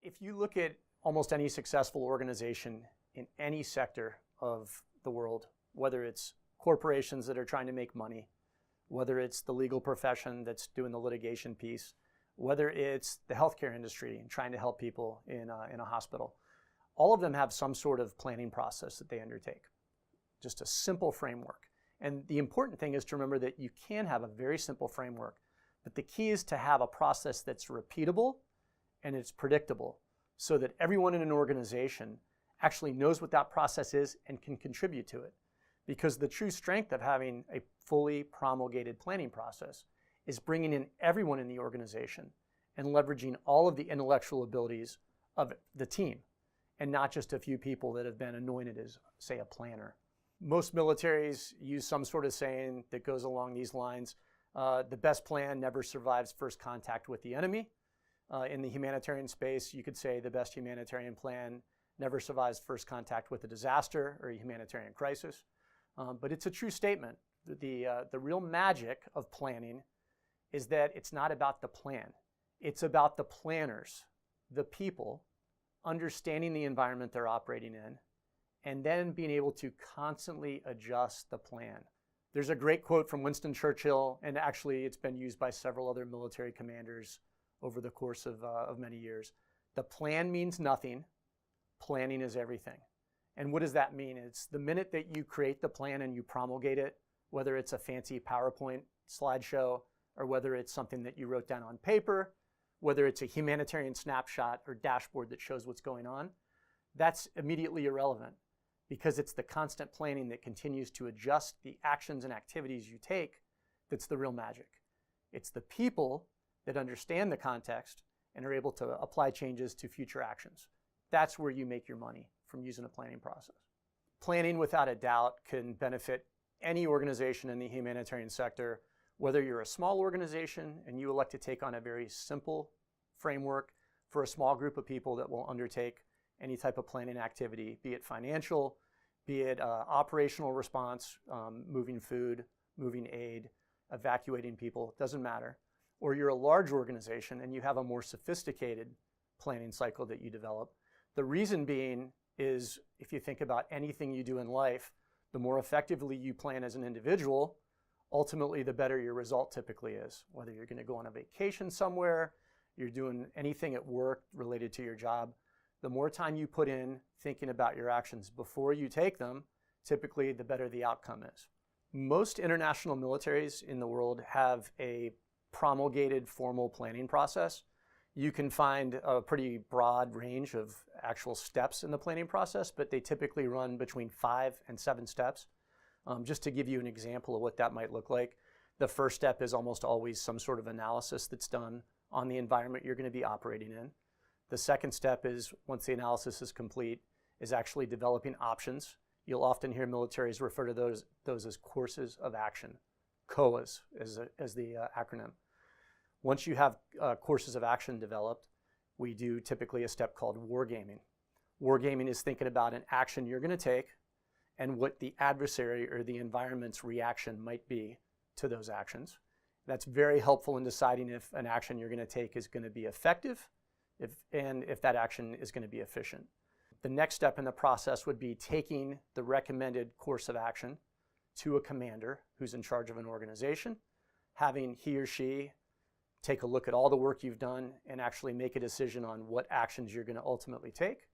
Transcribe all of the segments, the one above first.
If you look at almost any successful organization in any sector of the world, whether it's corporations that are trying to make money, whether it's the legal profession that's doing the litigation piece, whether it's the healthcare industry and trying to help people in a hospital, all of them have some sort of planning process that they undertake. Just a simple framework. And the important thing is to remember that you can have a very simple framework, but the key is to have a process that's repeatable and it's predictable so that everyone in an organization actually knows what that process is and can contribute to it. Because the true strength of having a fully promulgated planning process is bringing in everyone in the organization and leveraging all of the intellectual abilities of the team and not just a few people that have been anointed as, say, a planner. Most militaries use some sort of saying that goes along these lines. The best plan never survives first contact with the enemy. In the humanitarian space, you could say the best humanitarian plan never survives first contact with a disaster or a humanitarian crisis. But it's a true statement. The real magic of planning is that it's not about the plan. It's about the planners, the people, understanding the environment they're operating in, and then being able to constantly adjust the plan. There's a great quote from Winston Churchill, and actually it's been used by several other military commanders over the course of many years. The plan means nothing. Planning is everything. And what does that mean? It's the minute that you create the plan and you promulgate it, whether it's a fancy PowerPoint slideshow or whether it's something that you wrote down on paper, whether it's a humanitarian snapshot or dashboard that shows what's going on, that's immediately irrelevant because it's the constant planning that continues to adjust the actions and activities you take that's the real magic. It's the people that understand the context and are able to apply changes to future actions. That's where you make your money from using a planning process. Planning, without a doubt, can benefit any organization in the humanitarian sector, whether you're a small organization and you elect to take on a very simple framework for a small group of people that will undertake any type of planning activity, be it financial, be it operational response, moving food, moving aid, evacuating people, doesn't matter. Or you're a large organization and you have a more sophisticated planning cycle that you develop. The reason being is if you think about anything you do in life, the more effectively you plan as an individual, ultimately the better your result typically is. Whether you're going to go on a vacation somewhere, you're doing anything at work related to your job, the more time you put in thinking about your actions before you take them, typically the better the outcome is. Most international militaries in the world have a promulgated formal planning process. You can find a pretty broad range of actual steps in the planning process, but they typically run between 5 and 7 steps. Just to give you an example of what that might look like, the first step is almost always some sort of analysis that's done on the environment you're going to be operating in. The second step is, once the analysis is complete, is actually developing options. You'll often hear militaries refer to those as courses of action, COAs as the acronym. Once you have courses of action developed, we do typically a step called wargaming. Wargaming is thinking about an action you're going to take and what the adversary or the environment's reaction might be to those actions. That's very helpful in deciding if an action you're going to take is going to be effective and if that action is going to be efficient. The next step in the process would be taking the recommended course of action to a commander who's in charge of an organization, having he or she take a look at all the work you've done and actually make a decision on what actions you're going to ultimately take.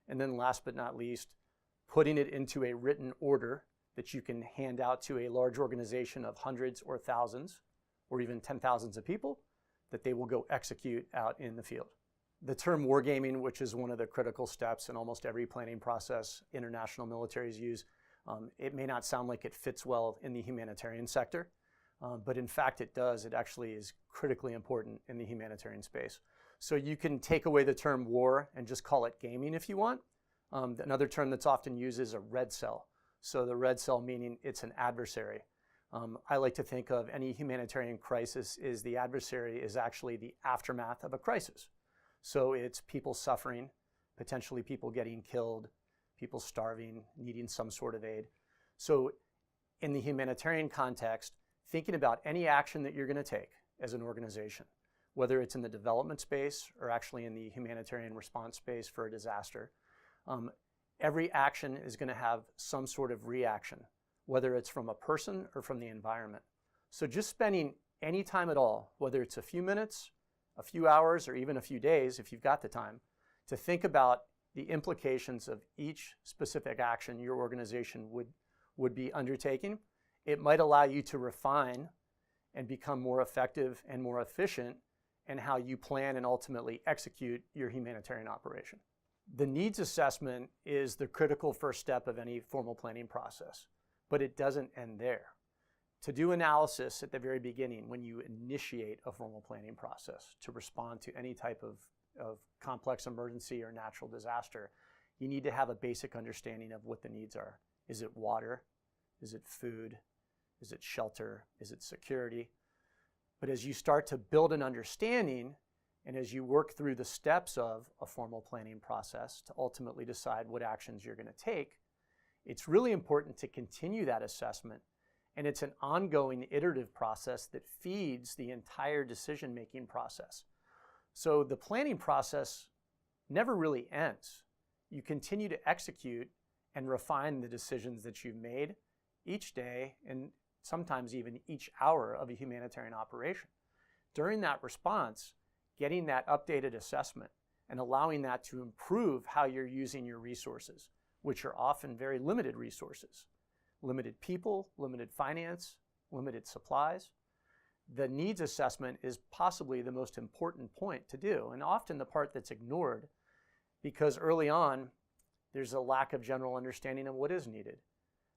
And then last but not least, putting it into a written order that you can hand out to a large organization of hundreds or thousands or even 10,000s of people that they will go execute out in the field. The term wargaming, which is one of the critical steps in almost every planning process international militaries use, it may not sound like it fits well in the humanitarian sector, but in fact it does. It actually is critically important in the humanitarian space. So you can take away the term war and just call it gaming if you want. Another term that's often used is a red cell. So the red cell meaning it's an adversary. I like to think of any humanitarian crisis is the adversary is actually the aftermath of a crisis. So it's people suffering, potentially people getting killed, people starving, needing some sort of aid. So in the humanitarian context, thinking about any action that you're going to take as an organization, whether it's in the development space or actually in the humanitarian response space for a disaster. Every action is going to have some sort of reaction, whether it's from a person or from the environment. So just spending any time at all, whether it's a few minutes, a few hours, or even a few days, if you've got the time, to think about the implications of each specific action your organization would be undertaking, it might allow you to refine and become more effective and more efficient in how you plan and ultimately execute your humanitarian operation. The needs assessment is the critical first step of any formal planning process, but it doesn't end there. To do analysis at the very beginning when you initiate a formal planning process to respond to any type of complex emergency or natural disaster, you need to have a basic understanding of what the needs are. Is it water? Is it food? Is it shelter? Is it security? But as you start to build an understanding and as you work through the steps of a formal planning process to ultimately decide what actions you're going to take, it's really important to continue that assessment. And it's an ongoing iterative process that feeds the entire decision-making process. So the planning process never really ends. You continue to execute and refine the decisions that you've made each day and sometimes even each hour of a humanitarian operation. During that response, getting that updated assessment and allowing that to improve how you're using your resources, which are often very limited resources. Limited people, limited finance, limited supplies. The needs assessment is possibly the most important point to do, and often the part that's ignored because early on, there's a lack of general understanding of what is needed.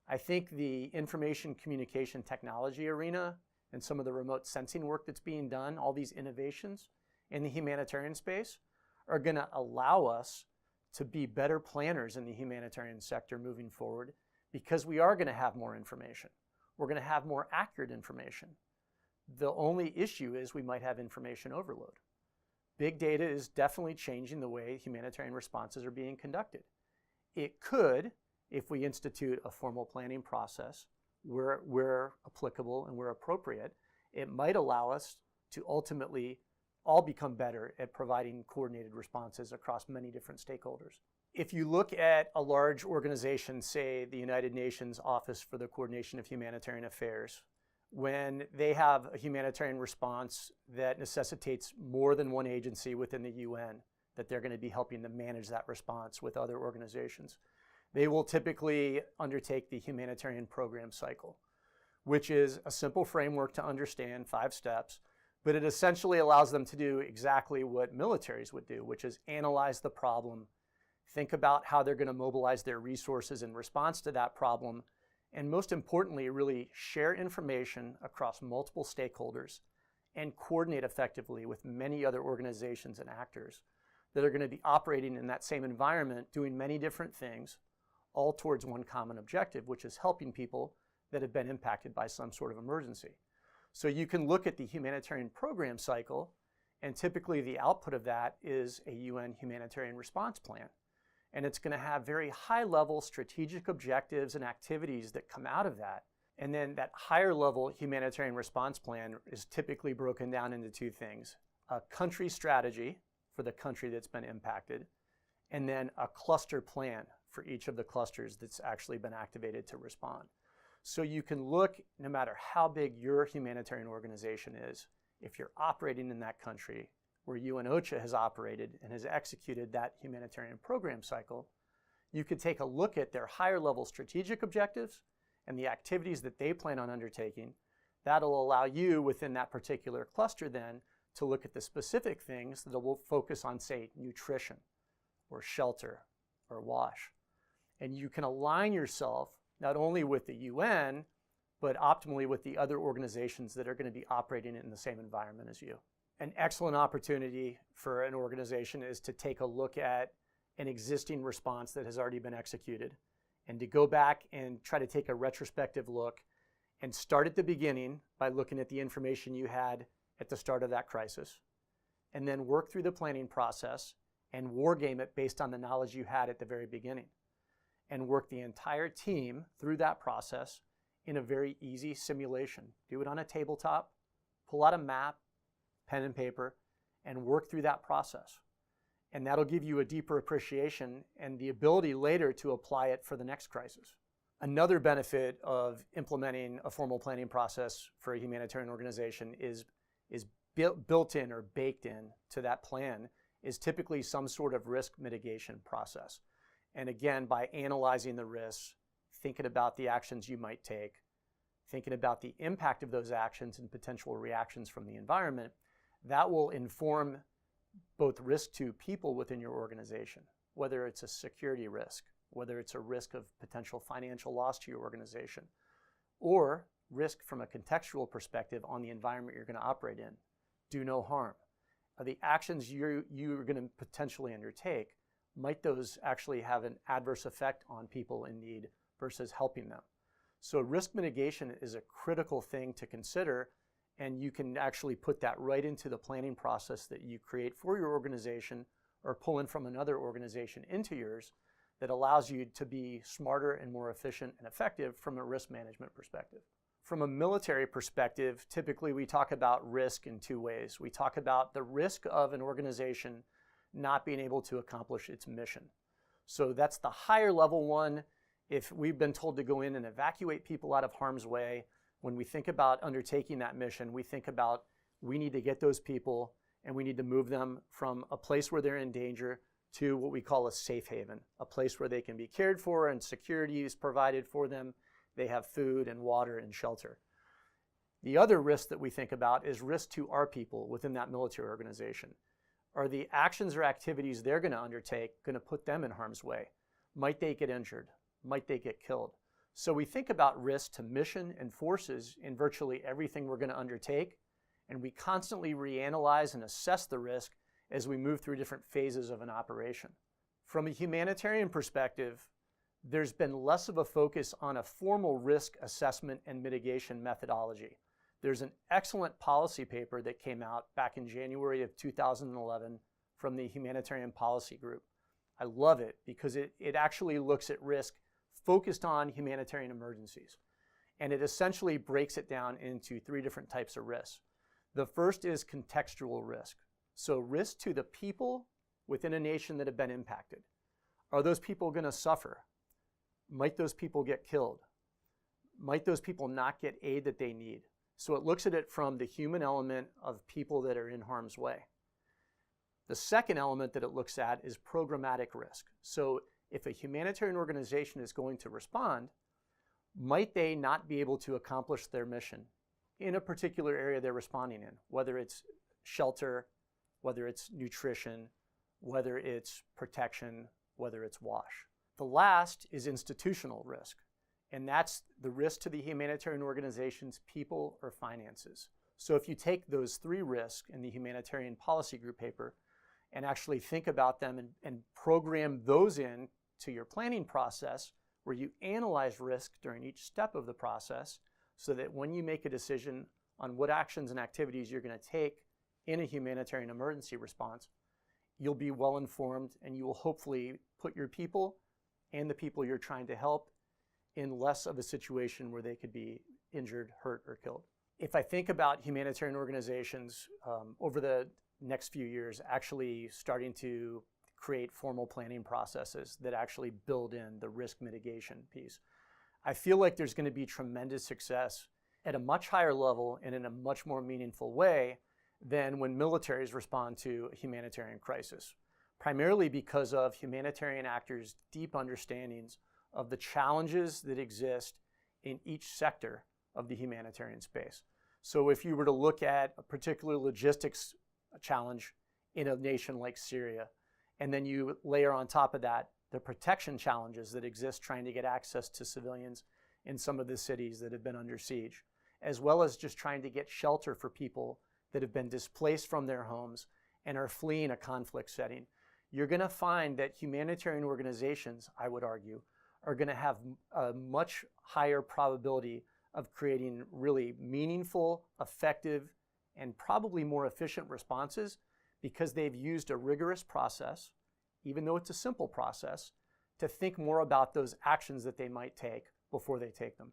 I think the information communication technology arena and some of the remote sensing work that's being done, all these innovations in the humanitarian space, are going to allow us to be better planners in the humanitarian sector moving forward, because we are going to have more information. We're going to have more accurate information. The only issue is we might have information overload. Big data is definitely changing the way humanitarian responses are being conducted. It could, if we institute a formal planning process where applicable and where appropriate, it might allow us to ultimately all become better at providing coordinated responses across many different stakeholders. If you look at a large organization, say the United Nations Office for the Coordination of Humanitarian Affairs, when they have a humanitarian response that necessitates more than one agency within the UN, that they're going to be helping them manage that response with other organizations, they will typically undertake the humanitarian program cycle, which is a simple framework to understand, 5 steps, but it essentially allows them to do exactly what militaries would do, which is analyze the problem, think about how they're going to mobilize their resources in response to that problem, and most importantly, really share information across multiple stakeholders and coordinate effectively with many other organizations and actors that are going to be operating in that same environment, doing many different things, all towards one common objective, which is helping people that have been impacted by some sort of emergency. So you can look at the humanitarian program cycle, and typically the output of that is a UN humanitarian response plan. And it's going to have very high-level strategic objectives and activities that come out of that. And then that higher-level humanitarian response plan is typically broken down into 2 things: a country strategy for the country that's been impacted, and then a cluster plan for each of the clusters that's actually been activated to respond. So you can look, no matter how big your humanitarian organization is, if you're operating in that country where UN OCHA has operated and has executed that humanitarian program cycle, you could take a look at their higher level strategic objectives and the activities that they plan on undertaking. That'll allow you within that particular cluster then to look at the specific things that will focus on, say, nutrition or shelter or wash. And you can align yourself not only with the UN, but optimally with the other organizations that are going to be operating in the same environment as you. An excellent opportunity for an organization is to take a look at an existing response that has already been executed and to go back and try to take a retrospective look and start at the beginning by looking at the information you had at the start of that crisis, and then work through the planning process and war game it based on the knowledge you had at the very beginning, and work the entire team through that process in a very easy simulation. Do it on a tabletop, pull out a map, pen and paper, and work through that process. And that'll give you a deeper appreciation and the ability later to apply it for the next crisis. Another benefit of implementing a formal planning process for a humanitarian organization is built in or baked in to that plan is typically some sort of risk mitigation process. And again, by analyzing the risks, thinking about the actions you might take, thinking about the impact of those actions and potential reactions from the environment, that will inform both risk to people within your organization, whether it's a security risk, whether it's a risk of potential financial loss to your organization, or risk from a contextual perspective on the environment you're going to operate in. Do no harm. The actions you're going to potentially undertake, might those actually have an adverse effect on people in need versus helping them? So risk mitigation is a critical thing to consider, and you can actually put that right into the planning process that you create for your organization or pull in from another organization into yours that allows you to be smarter and more efficient and effective from a risk management perspective. From a military perspective, typically we talk about risk in two ways. We talk about the risk of an organization not being able to accomplish its mission. So that's the higher level one. If we've been told to go in and evacuate people out of harm's way, when we think about undertaking that mission, we think about we need to get those people and we need to move them from a place where they're in danger to what we call a safe haven, a place where they can be cared for and security is provided for them. They have food and water and shelter. The other risk that we think about is risk to our people within that military organization. Are the actions or activities they're going to undertake going to put them in harm's way? Might they get injured? Might they get killed? So we think about risk to mission and forces in virtually everything we're going to undertake, and we constantly reanalyze and assess the risk as we move through different phases of an operation. From a humanitarian perspective, there's been less of a focus on a formal risk assessment and mitigation methodology. There's an excellent policy paper that came out back in January of 2011 from the Humanitarian Policy Group. I love it because it actually looks at risk focused on humanitarian emergencies. And it essentially breaks it down into three different types of risks. The first is contextual risk. So risk to the people within a nation that have been impacted. Are those people going to suffer? Might those people get killed? Might those people not get aid that they need? So it looks at it from the human element of people that are in harm's way. The second element that it looks at is programmatic risk. So if a humanitarian organization is going to respond, might they not be able to accomplish their mission in a particular area they're responding in, whether it's shelter, whether it's nutrition, whether it's protection, whether it's wash. The last is institutional risk, and that's the risk to the humanitarian organization's people or finances. So if you take those three risks in the Humanitarian Policy Group paper and actually think about them and program those in to your planning process, where you analyze risk during each step of the process so that when you make a decision on what actions and activities you're going to take in a humanitarian emergency response, you'll be well informed and you will hopefully put your people and the people you're trying to help in less of a situation where they could be injured, hurt, or killed. If I think about humanitarian organizations over the next few years actually starting to create formal planning processes that actually build in the risk mitigation piece, I feel like there's going to be tremendous success at a much higher level and in a much more meaningful way than when militaries respond to a humanitarian crisis, primarily because of humanitarian actors' deep understandings of the challenges that exist in each sector of the humanitarian space. So if you were to look at a particular logistics challenge in a nation like Syria, and then you layer on top of that the protection challenges that exist trying to get access to civilians in some of the cities that have been under siege, as well as just trying to get shelter for people that have been displaced from their homes and are fleeing a conflict setting, you're going to find that humanitarian organizations, I would argue, are going to have a much higher probability of creating really meaningful, effective, and probably more efficient responses because they've used a rigorous process, even though it's a simple process, to think more about those actions that they might take before they take them.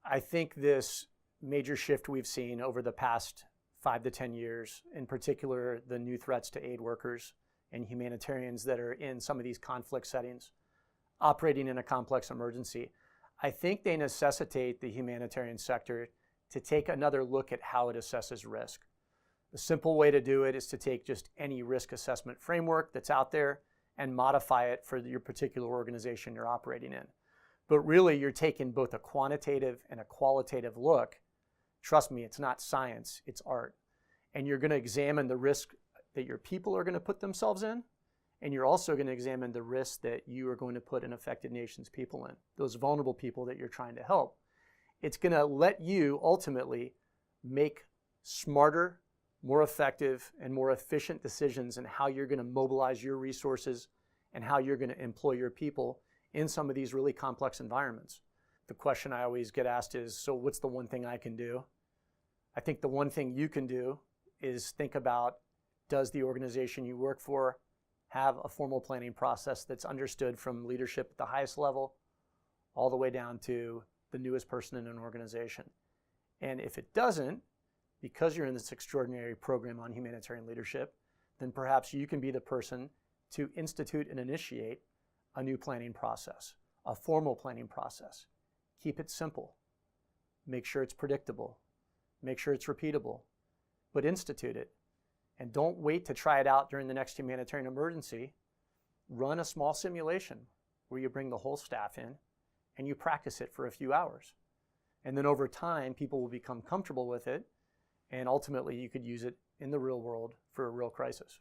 I think this major shift we've seen over the past 5 to 10 years, in particular the new threats to aid workers and humanitarians that are in some of these conflict settings, operating in a complex emergency, I think they necessitate the humanitarian sector to take another look at how it assesses risk. The simple way to do it is to take just any risk assessment framework that's out there and modify it for your particular organization you're operating in. But really, you're taking both a quantitative and a qualitative look. Trust me, it's not science, it's art. And you're going to examine the risk that your people are going to put themselves in, and you're also going to examine the risk that you are going to put an affected nation's people in, those vulnerable people that you're trying to help. It's going to let you ultimately make smarter, more effective, and more efficient decisions in how you're going to mobilize your resources and how you're going to employ your people in some of these really complex environments. The question I always get asked is, so what's the one thing I can do? I think the one thing you can do is think about, does the organization you work for have a formal planning process that's understood from leadership at the highest level all the way down to the newest person in an organization? And if it doesn't, because you're in this extraordinary program on humanitarian leadership, then perhaps you can be the person to institute and initiate a new planning process, a formal planning process. Keep it simple. Make sure it's predictable. Make sure it's repeatable. But institute it. And don't wait to try it out during the next humanitarian emergency. Run a small simulation where you bring the whole staff in and you practice it for a few hours. And then over time, people will become comfortable with it, and ultimately you could use it in the real world for a real crisis.